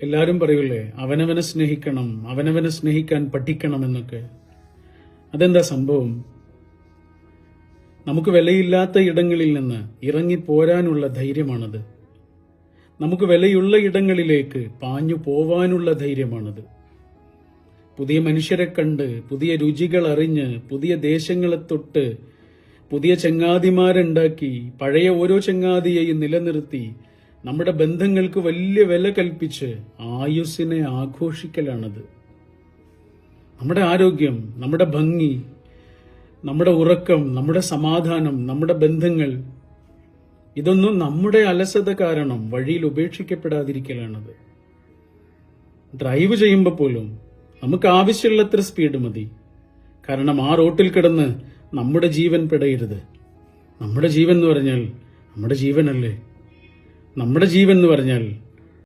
എല്ലാവരും പറയൂലേ, അവനവനെ സ്നേഹിക്കണം, അവനവനെ സ്നേഹിക്കാൻ പഠിക്കണം എന്നൊക്കെ. അതെന്താ സംഭവം? നമുക്ക് വിലയില്ലാത്ത ഇടങ്ങളിൽ നിന്ന് ഇറങ്ങിപ്പോരാനുള്ള ധൈര്യമാണത്. നമുക്ക് വിലയുള്ള ഇടങ്ങളിലേക്ക് പാഞ്ഞു പോവാനുള്ള ധൈര്യമാണത്. പുതിയ മനുഷ്യരെ കണ്ട്, പുതിയ രുചികൾ അറിഞ്ഞ്, പുതിയ ദേശങ്ങളെ തൊട്ട്, പുതിയ ചങ്ങാതിമാരുണ്ടാക്കി, പഴയ ഓരോ ചങ്ങാതിയെയും നിലനിർത്തി, നമ്മുടെ ബന്ധങ്ങൾക്ക് വലിയ വില കൽപ്പിച്ച് ആയുസ്സിനെ ആഘോഷിക്കലാണത്. നമ്മുടെ ആരോഗ്യം, നമ്മുടെ ഭംഗി, നമ്മുടെ ഉറക്കം, നമ്മുടെ സമാധാനം, നമ്മുടെ ബന്ധങ്ങൾ, ഇതൊന്നും നമ്മുടെ അലസത കാരണം വഴിയിൽ ഉപേക്ഷിക്കപ്പെടാതിരിക്കലാണത്. ഡ്രൈവ് ചെയ്യുമ്പോൾ പോലും നമുക്ക് ആവശ്യമുള്ളത്ര സ്പീഡ് മതി. കാരണം ആ റോട്ടിൽ കിടന്ന് നമ്മുടെ ജീവൻ പിടയരുത്. നമ്മുടെ ജീവൻ എന്ന് പറഞ്ഞാൽ നമ്മുടെ ജീവനല്ലേ. നമ്മുടെ ജീവൻ എന്ന് പറഞ്ഞാൽ